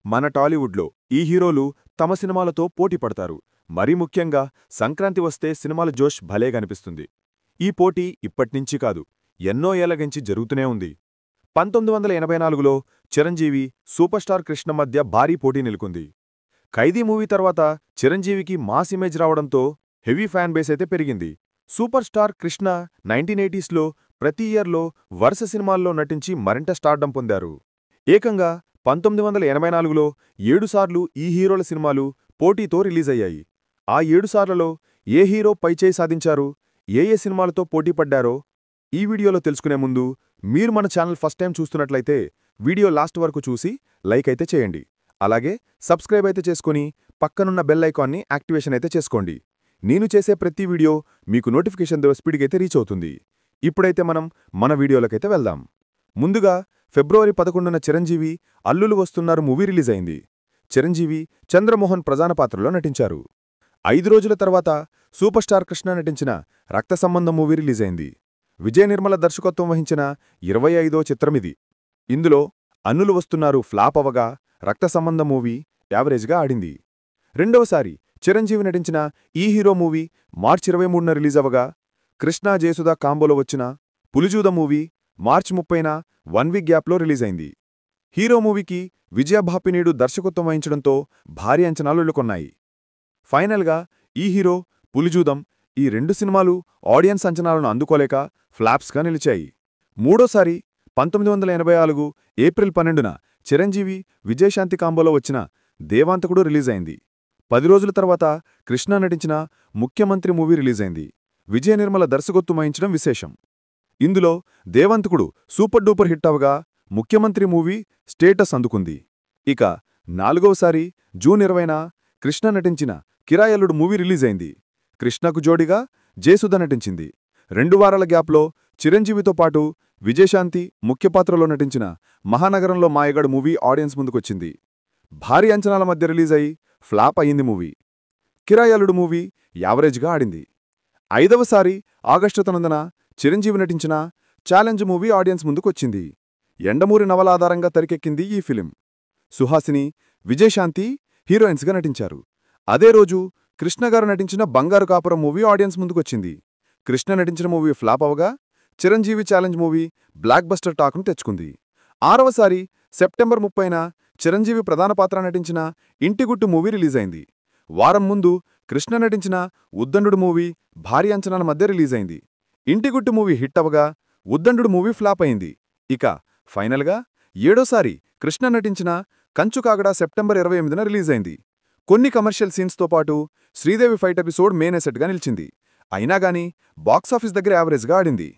మన టాలీవుడ్లో ఈ హీరోలు తమ సినిమాలతో పోటీ పడతారు. మరీ ముఖ్యంగా సంక్రాంతి వస్తే సినిమాల జోష్ భలే కనిపిస్తుంది. ఈ పోటీ ఇప్పట్నించి కాదు, ఎన్నో ఏళ్లగంచి జరుగుతూనే ఉంది. 1984లో చిరంజీవి, సూపర్ స్టార్ కృష్ణ మధ్య భారీ పోటీ నెలకొంది. ఖైదీ మూవీ తర్వాత చిరంజీవికి మాస్ ఇమేజ్ రావడంతో హెవీ ఫ్యాన్ బేస్ అయితే పెరిగింది. సూపర్ స్టార్ కృష్ణ 1980స్లో ప్రతి ఇయర్లో వరుస సినిమాల్లో నటించి మరింత స్టార్డం పొందారు. ఏకంగా 1984లో 7 సార్లు ఈ హీరోల సినిమాలు పోటీతో రిలీజయ్యాయి. ఆ 7 సార్లలో ఏ హీరో పైచేయి సాధించారు, ఏ సినిమాలతో పోటీ పడ్డారో ఈ వీడియోలో తెలుసుకునే ముందు మీరు మన ఛానల్ ఫస్ట్ టైం చూస్తున్నట్లయితే వీడియో లాస్ట్ వరకు చూసి లైక్ అయితే చేయండి. అలాగే సబ్స్క్రైబ్ అయితే చేసుకుని పక్కనున్న బెల్ ఐకాన్ని యాక్టివేషన్ అయితే చేసుకోండి. నేను చేసే ప్రతి వీడియో మీకు నోటిఫికేషన్ ద్వారా స్పీడ్గా అయితే రీచ్ అవుతుంది. ఇప్పుడైతే మనం మన వీడియోలకైతే వెళ్దాం. ముందుగా ఫిబ్రవరి 11న చిరంజీవి అల్లులు వస్తున్నారు మూవీ రిలీజ్ అయింది. చిరంజీవి చంద్రమోహన్ ప్రధాన పాత్రలో నటించారు. 5 రోజుల తర్వాత సూపర్ స్టార్ కృష్ణ నటించిన రక్త సంబంధం మూవీ రిలీజ్ అయింది. విజయ నిర్మల దర్శకత్వం వహించిన 25వ చిత్రమిది. ఇందులో అన్నులు వస్తున్నారు ఫ్లాప్ అవగా రక్త సంబంధం మూవీ యావరేజ్గా ఆడింది. రెండవసారి చిరంజీవి నటించిన ఈ హీరో మూవీ మార్చి 23న రిలీజ్ అవగా కృష్ణా జయసుధ కాంబోలో వచ్చిన పులిజూద మూవీ మార్చి 30న 1 వీక్ గ్యాప్లో రిలీజ్ అయింది. హీరో మూవీకి విజయభాపినీడు దర్శకత్వం వహించడంతో భారీ అంచనాలు ఎలుకొన్నాయి. ఫైనల్గా ఈ హీరో, పులిజూదం ఈ 2 సినిమాలు ఆడియన్స్ అంచనాలను అందుకోలేక ఫ్లాప్స్గా నిలిచాయి. మూడోసారి 1984 ఏప్రిల్ 12న చిరంజీవి విజయశాంతి కాంబోలో వచ్చిన దేవాంతకుడు రిలీజ్ అయింది. 10 రోజుల తర్వాత కృష్ణ నటించిన ముఖ్యమంత్రి మూవీ రిలీజ్ అయింది. విజయ నిర్మల దర్శకత్వం వహించడం విశేషం. ఇందులో దేవంతకుడు సూపర్ డూపర్ హిట్ అవగా ముఖ్యమంత్రి మూవీ స్టేటస్ అందుకుంది. ఇక 4వసారి జూన్ 20న కృష్ణ నటించిన కిరాయల్లుడు మూవీ రిలీజ్ అయింది. కృష్ణకు జోడిగా జయసుధ నటించింది. 2 వారాల గ్యాప్లో చిరంజీవితో పాటు విజయశాంతి ముఖ్య పాత్రలో నటించిన మహానగరంలో మాయగాడు మూవీ ఆడియన్స్ ముందుకొచ్చింది. భారీ అంచనాల మధ్య రిలీజ్ అయి ఫ్లాప్ అయింది మూవీ. కిరాయల్లుడు మూవీ యావరేజ్గా ఆడింది. 5వసారి ఆగస్టు 9న చిరంజీవి నటించిన ఛాలెంజ్ మూవీ ఆడియన్స్ ముందుకొచ్చింది. యండమూరి నవల ఆధారంగా తెరకెక్కింది ఈ ఫిలిం. సుహాసిని, విజయశాంతి హీరోయిన్స్గా నటించారు. అదే రోజు కృష్ణగారు నటించిన బంగారు కాపురం మూవీ ఆడియన్స్ ముందుకొచ్చింది. కృష్ణ నటించిన మూవీ ఫ్లాప్ అవగా Chiranjeevi challenge movie blockbuster టాక్ను తెచ్చుకుంది. 6వసారి సెప్టెంబర్ 30న చిరంజీవి ప్రధాన పాత్ర నటించిన ఇంటిగుట్టు మూవీ రిలీజ్ అయింది. వారం ముందు కృష్ణ నటించిన ఉద్దండుడు మూవీ భారీ అంచనాల మధ్య రిలీజ్ అయింది. Intiguttu movie hit అవగా ఉద్దండుడు movie flop అయింది. ఇక ఫైనల్గా 7వసారి కృష్ణ నటించిన కంచుకాగడ సెప్టెంబర్ 28న రిలీజ్ అయింది. కొన్ని కమర్షియల్ సీన్స్తో పాటు శ్రీదేవి ఫైట్ ఎపిసోడ్ మెయిన్ ఎసెట్గా నిలిచింది. అయినాగాని బాక్సాఫీస్ దగ్గర యావరేజ్గా ఆడింది.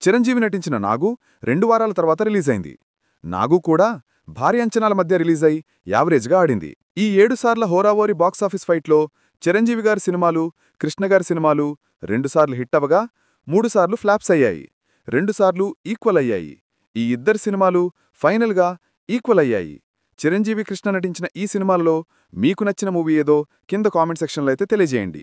చిరంజీవి నటించిన నాగు 2 వారాల తర్వాత రిలీజ్ అయింది. నాగు కూడా భారీ అంచనాల మధ్య రిలీజ్ అయి యావరేజ్గా ఆడింది. ఈ 7 సార్ల హోరావోరి బాక్సాఫీస్ ఫైట్లో చిరంజీవి గారి సినిమాలు, కృష్ణగారి సినిమాలు 2 సార్లు హిట్ అవగా 3 సార్లు ఫ్లాప్స్ అయ్యాయి. 2 సార్లు ఈక్వల్ అయ్యాయి. ఈ ఇద్దరు సినిమాలు ఫైనల్గా ఈక్వల్ అయ్యాయి. చిరంజీవి, కృష్ణ నటించిన ఈ సినిమాల్లో మీకు నచ్చిన మూవీ ఏదో కింద కామెంట్ సెక్షన్లో అయితే తెలియజేయండి.